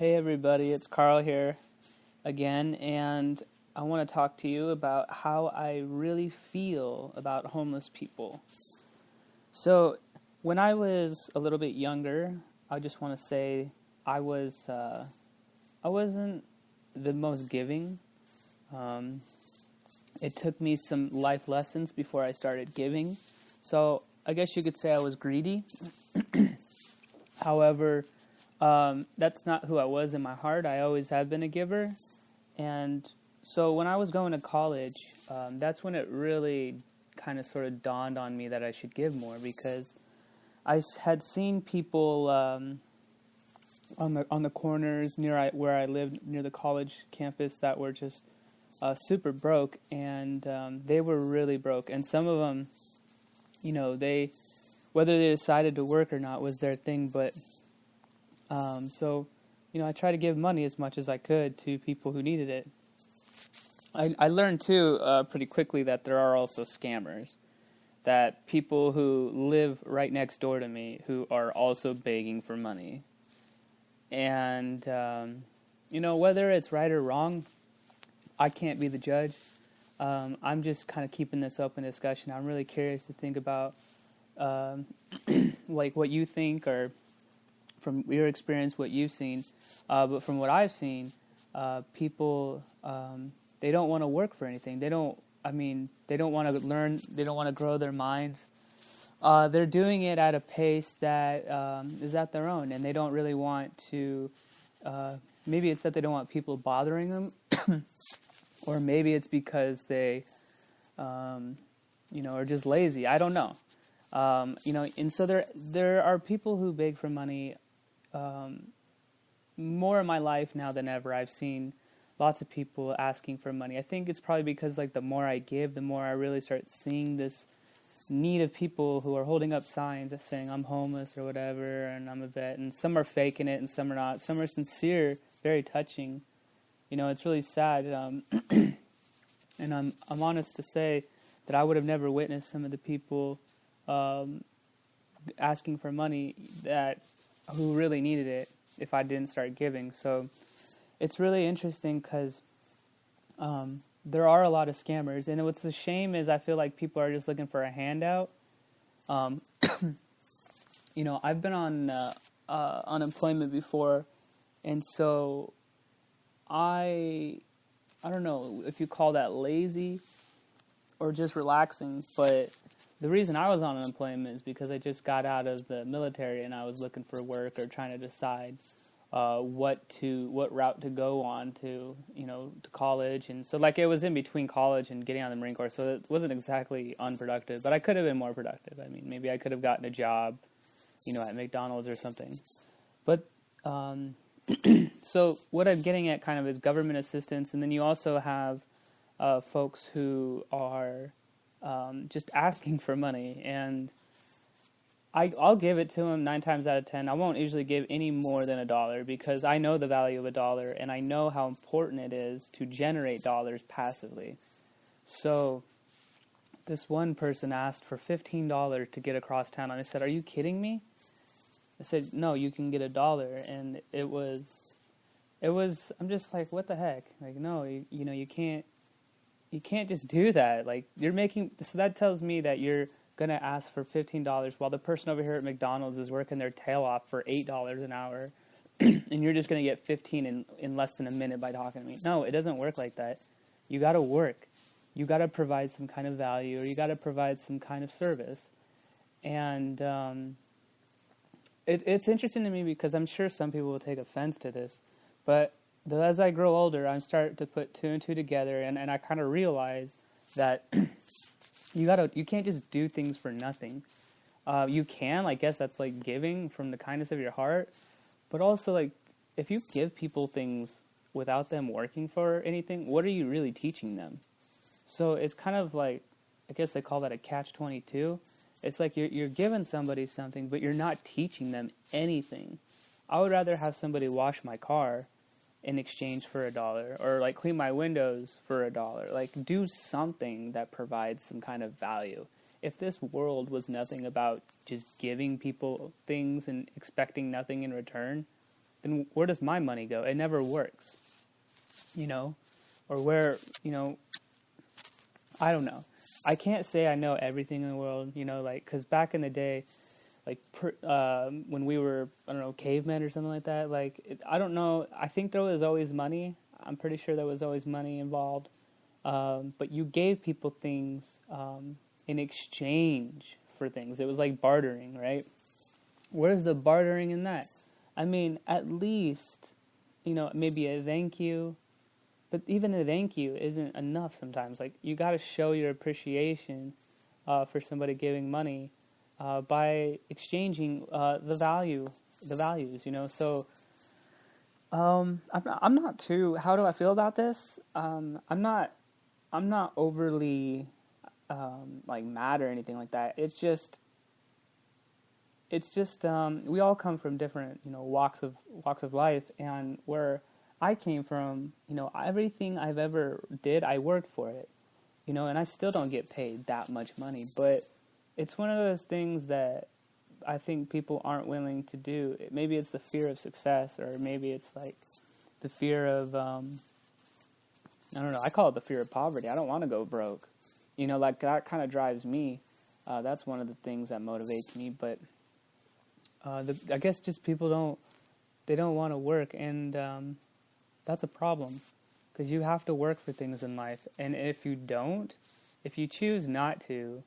Hey everybody, it's Carl here again, and I want to talk to you about how I really feel about homeless people. So, when I was a little bit younger, I just want to say I wasn't the most giving. Um, it took me some life lessons before I started giving. So, I guess you could say I was greedy. However, that's not who I was in my heart. I always have been a giver. And so when I was going to college, that's when it really kind of sort of dawned on me that I should give more, because had seen people on the corners where I lived near the college campus that were just super broke, and they were really broke. And some of them, whether they decided to work or not was their thing, but so, I tried to give money as much as I could to people who needed it. I learned, too, pretty quickly that there are also scammers, that people who live right next door to me who are also begging for money. And, whether it's right or wrong, I can't be the judge. I'm just kind of keeping this open discussion. I'm really curious to think about, like, what you think, or from your experience, what you've seen. But from what I've seen, people, they don't want to work for anything. They don't want to learn. They don't want to grow their minds. They're doing it at a pace that is at their own, and they don't really want to, maybe it's that they don't want people bothering them, or maybe it's because they, are just lazy. I don't know. And so there are people who beg for money more in my life now than ever. I've seen lots of people asking for money. I think it's probably because, like, the more I give, the more I really start seeing this need of people who are holding up signs that saying I'm homeless or whatever, and I'm a vet, and some are faking it and some are not. Some are sincere, very touching. It's really sad. And I'm honest to say that I would have never witnessed some of the people asking for money who really needed it if I didn't start giving. So it's really interesting because there are a lot of scammers, and what's a shame is I feel like people are just looking for a handout. I've been on unemployment before, and so I don't know if you call that lazy or just relaxing, but the reason I was on unemployment is because I just got out of the military and I was looking for work or trying to decide what route to go on to college. And so, like, it was in between college and getting out of the Marine Corps, so it wasn't exactly unproductive, but I could have been more productive. I mean, maybe I could have gotten a job, at McDonald's or something. But so what I'm getting at kind of is government assistance, and then you also have folks who are just asking for money, and I'll give it to them 9 times out of 10. I won't usually give any more than $1 because I know the value of $1, and I know how important it is to generate dollars passively. So this one person asked for $15 to get across town, and I said, "Are you kidding me?" I said, "No, you can get $1," and it was. I'm just like, what the heck? Like, no, you can't. You can't just do that. Like, so that tells me that you're going to ask for $15 while the person over here at McDonald's is working their tail off for $8 an hour, and you're just going to get 15 in less than a minute by talking to me. No, it doesn't work like that. You got to work. You got to provide some kind of value, or you got to provide some kind of service. And it's interesting to me because I'm sure some people will take offense to this, but as I grow older, I'm starting to put 2 and 2 together, and I kind of realize that you can't just do things for nothing. You can, I guess that's like giving from the kindness of your heart, but also, like, if you give people things without them working for anything, what are you really teaching them? So it's kind of like, I guess they call that a catch-22. It's like you're giving somebody something, but you're not teaching them anything. I would rather have somebody wash my car in exchange for $1, or like clean my windows for $1. Like, do something that provides some kind of value. If this world was nothing about just giving people things and expecting nothing in return, then where does my money go? It never works, or where, I don't know. I can't say I know everything in the world, because back in the day, when we were, I don't know, cavemen or something like that, I don't know. I think there was always money. I'm pretty sure there was always money involved. But you gave people things in exchange for things. It was like bartering, right? Where's the bartering in that? I mean, at least, maybe a thank you. But even a thank you isn't enough sometimes. You got to show your appreciation for somebody giving money by exchanging the values, So I'm not too. How do I feel about this? I'm not overly mad or anything like that. It's just we all come from different walks of life, and where I came from, everything I've ever did, I worked for it, and I still don't get paid that much money, but it's one of those things that I think people aren't willing to do. Maybe it's the fear of success, or maybe it's the fear of, I don't know, I call it the fear of poverty. I don't want to go broke, that kind of drives me. That's one of the things that motivates me, but I guess just people don't want to work, and that's a problem, because you have to work for things in life. And if you choose not to,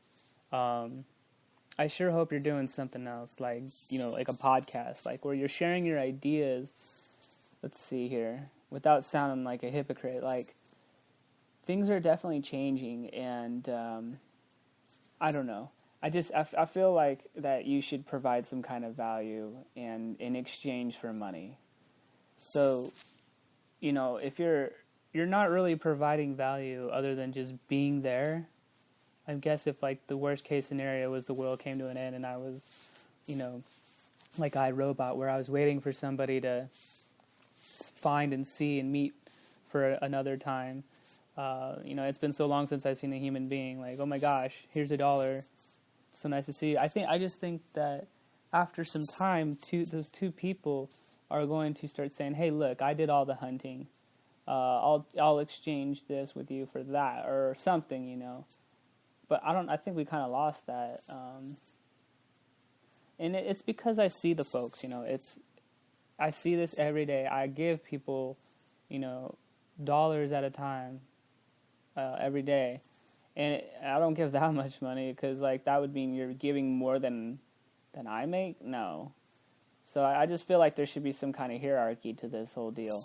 I sure hope you're doing something else, like a podcast, where you're sharing your ideas. Let's see here, without sounding like a hypocrite, things are definitely changing, and I don't know. I feel like that you should provide some kind of value and in exchange for money. So, if you're not really providing value other than just being there, I guess if the worst case scenario was the world came to an end and I was, like iRobot, where I was waiting for somebody to find and see and meet for another time. It's been so long since I've seen a human being. Oh my gosh, here's $1. So nice to see you. I just think that after some time, those two people are going to start saying, "Hey, look, I did all the hunting. I'll exchange this with you for that," or something, But I think we kind of lost that. And it's because I see the folks, I see this every day. I give people, dollars at a time, every day. And I don't give that much money, because that would mean you're giving more than I make. No. So I just feel like there should be some kind of hierarchy to this whole deal.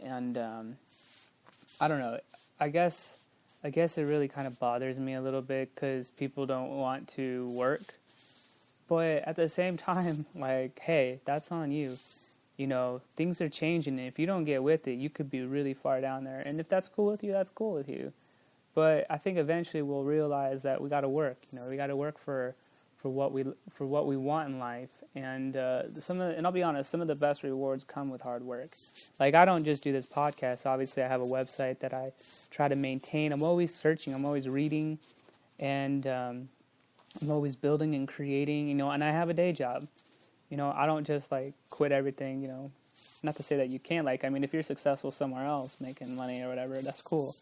And I don't know. I guess it really kind of bothers me a little bit, because people don't want to work. But at the same time, hey, that's on you. Things are changing. And if you don't get with it, you could be really far down there. And if that's cool with you, that's cool with you. But I think eventually we'll realize that we got to work. We got to work for what we want in life. And and I'll be honest, some of the best rewards come with hard work. I don't just do this podcast. Obviously, I have a website that I try to maintain. I'm always searching. I'm always reading, and I'm always building and creating. And I have a day job. I don't just quit everything. Not to say that you can't. If you're successful somewhere else making money or whatever, that's cool.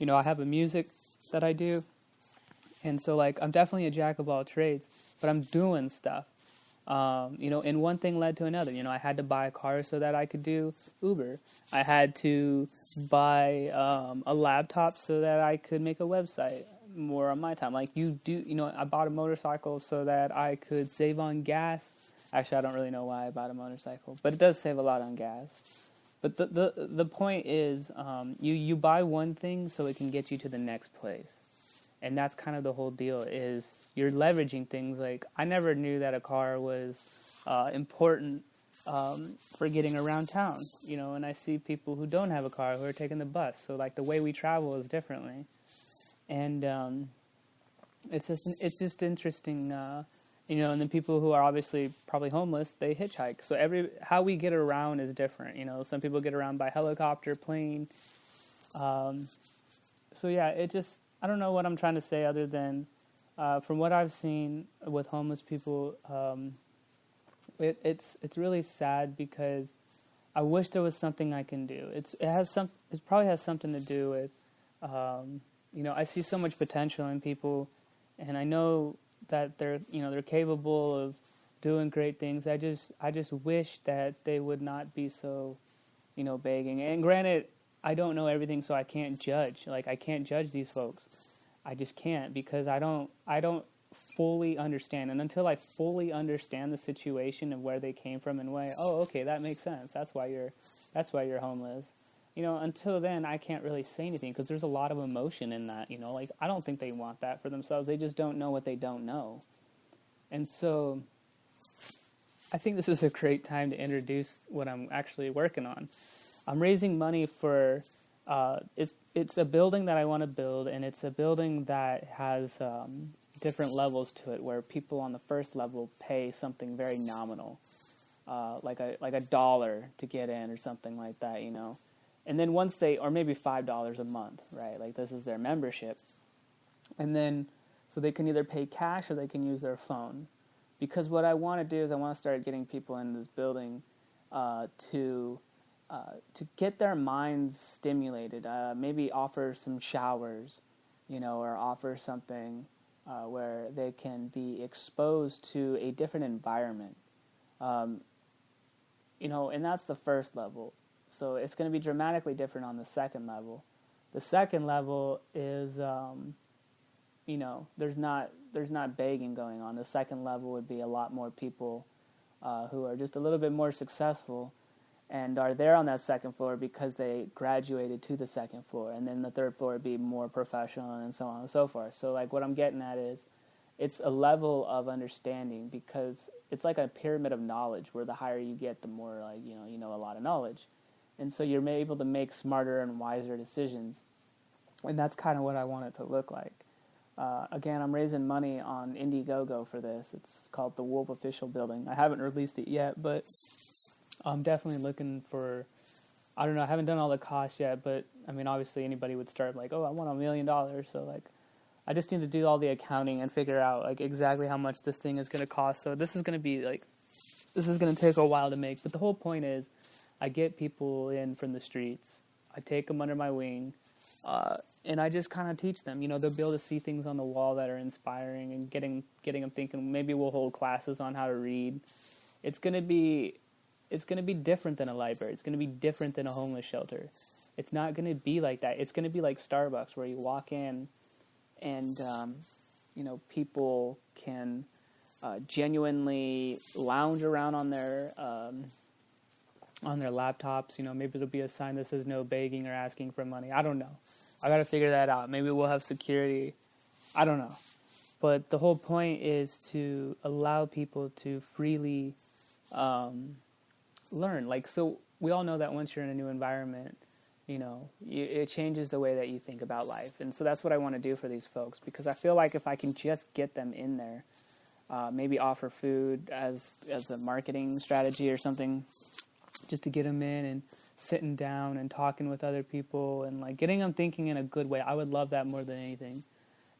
I have a music that I do. And so, I'm definitely a jack of all trades, but I'm doing stuff. And one thing led to another. I had to buy a car so that I could do Uber. I had to buy a laptop so that I could make a website more on my time. I bought a motorcycle so that I could save on gas. Actually, I don't really know why I bought a motorcycle, but it does save a lot on gas. But the point is, you buy one thing so it can get you to the next place. And that's kind of the whole deal, is you're leveraging things. I never knew that a car was important for getting around town, and I see people who don't have a car who are taking the bus. So the way we travel is differently. And it's just interesting, and then people who are obviously probably homeless, they hitchhike. So how we get around is different. Some people get around by helicopter, plane. So yeah, I don't know what I'm trying to say other than, from what I've seen with homeless people, it's really sad, because I wish there was something I can do. It probably has something to do with, I see so much potential in people, and I know that they're capable of doing great things. I just wish that they would not be so, begging. And granted, I don't know everything, so I can't judge. Like, I can't judge these folks. I just can't, because I don't fully understand. And until I fully understand the situation of where they came from and why, oh, okay, that makes sense. That's why you're homeless. Until then, I can't really say anything, because there's a lot of emotion in that. Like, I don't think they want that for themselves. They just don't know what they don't know. And so I think this is a great time to introduce what I'm actually working on. I'm raising money for, it's a building that I want to build, and it's a building that has different levels to it, where people on the first level pay something very nominal, like a dollar to get in or something like that, And then once or maybe $5 a month, right? Like, this is their membership. And then, so they can either pay cash or they can use their phone. Because what I want to do is I want to start getting people in this building to get their minds stimulated. Maybe offer some showers, or offer something where they can be exposed to a different environment. And that's the first level. So it's going to be dramatically different on the second level. The second level is, there's not begging going on. The second level would be a lot more people who are just a little bit more successful and are there on that second floor because they graduated to the second floor. And then the third floor would be more professional and so on and so forth. So, like, what I'm getting at is it's a level of understanding, because it's like a pyramid of knowledge, where the higher you get, the more, like, you know a lot of knowledge. And so you're able to make smarter and wiser decisions. And that's kind of what I want it to look like. Again, I'm raising money on Indiegogo for this. It's called the Wolf Official Building. I haven't released it yet, but I'm definitely looking for, I don't know, I haven't done all the costs yet, but, I mean, obviously anybody would start like, oh, I want $1 million. So, like, I just need to do all the accounting and figure out, like, exactly how much this thing is going to cost. So this is going to be, like, this is going to take a while to make. But the whole point is, I get people in from the streets. I take them under my wing. And I just kind of teach them, they'll be able to see things on the wall that are inspiring, and getting them thinking. Maybe we'll hold classes on how to read. It's going to be different than a library. It's going to be different than a homeless shelter. It's not going to be like that. It's going to be like Starbucks, where you walk in and, people can genuinely lounge around on their laptops. Maybe there'll be a sign that says no begging or asking for money. I don't know. I got to figure that out. Maybe we'll have security. I don't know. But the whole point is to allow people to freely learn. Like, so we all know that once you're in a new environment, it changes the way that you think about life. And so that's what I want to do for these folks, because I feel like if I can just get them in there, maybe offer food as a marketing strategy or something, just to get them in and sitting down and talking with other people and, like, getting them thinking in a good way. I would love that more than anything.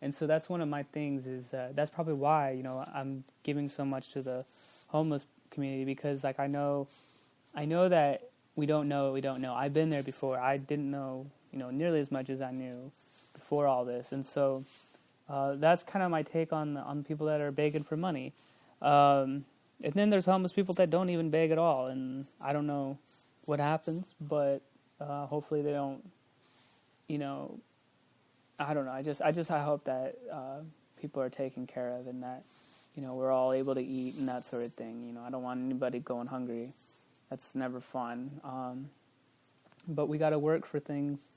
And so that's one of my things is that's probably why, I'm giving so much to the homeless community, because, like, I know that we don't know what we don't know. I've been there before. I didn't know, nearly as much as I knew before all this. And so that's kind of my take on people that are begging for money. And then there's homeless people that don't even beg at all, and I don't know what happens, but hopefully they don't, I don't know. I hope that people are taken care of, and that, we're all able to eat and that sort of thing. I don't want anybody going hungry. That's never fun. But we got to work for things,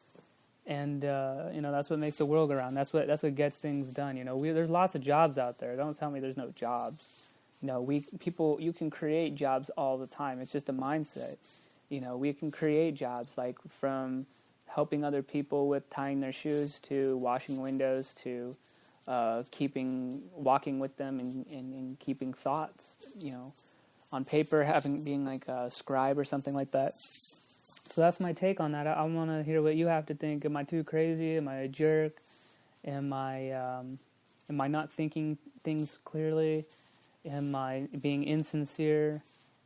and that's what makes the world go round. That's what gets things done. There's lots of jobs out there. Don't tell me there's no jobs. You can create jobs all the time. It's just a mindset. We can create jobs, like, from helping other people with tying their shoes to washing windows to walking with them and keeping thoughts, on paper, being like a scribe or something like that. So that's my take on that. I want to hear what you have to think. Am I too crazy? Am I a jerk? Am I not thinking things clearly? Am I being insincere?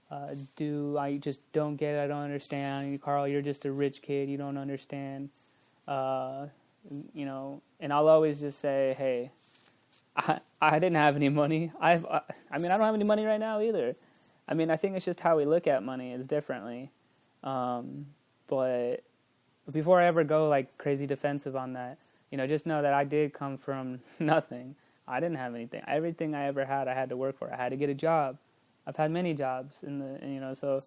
I just don't get it, I don't understand. Carl, you're just a rich kid, you don't understand. And I'll always just say, hey, I didn't have any money. I don't have any money right now either. I mean, I think it's just how we look at money is differently. But before I ever go like crazy defensive on that, just know that I did come from nothing. I didn't have anything. Everything I ever had, I had to work for. I had to get a job. I've had many jobs so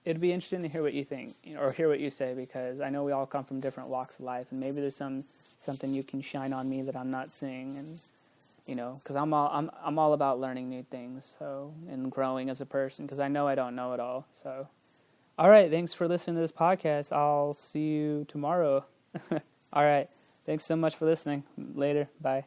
it'd be interesting to hear what you think or hear what you say, because I know we all come from different walks of life, and maybe there's something you can shine on me that I'm not seeing, and because I'm all about learning new things, and growing as a person, because I know I don't know it all. So, all right, thanks for listening to this podcast. I'll see you tomorrow. All right, thanks so much for listening. Later, bye.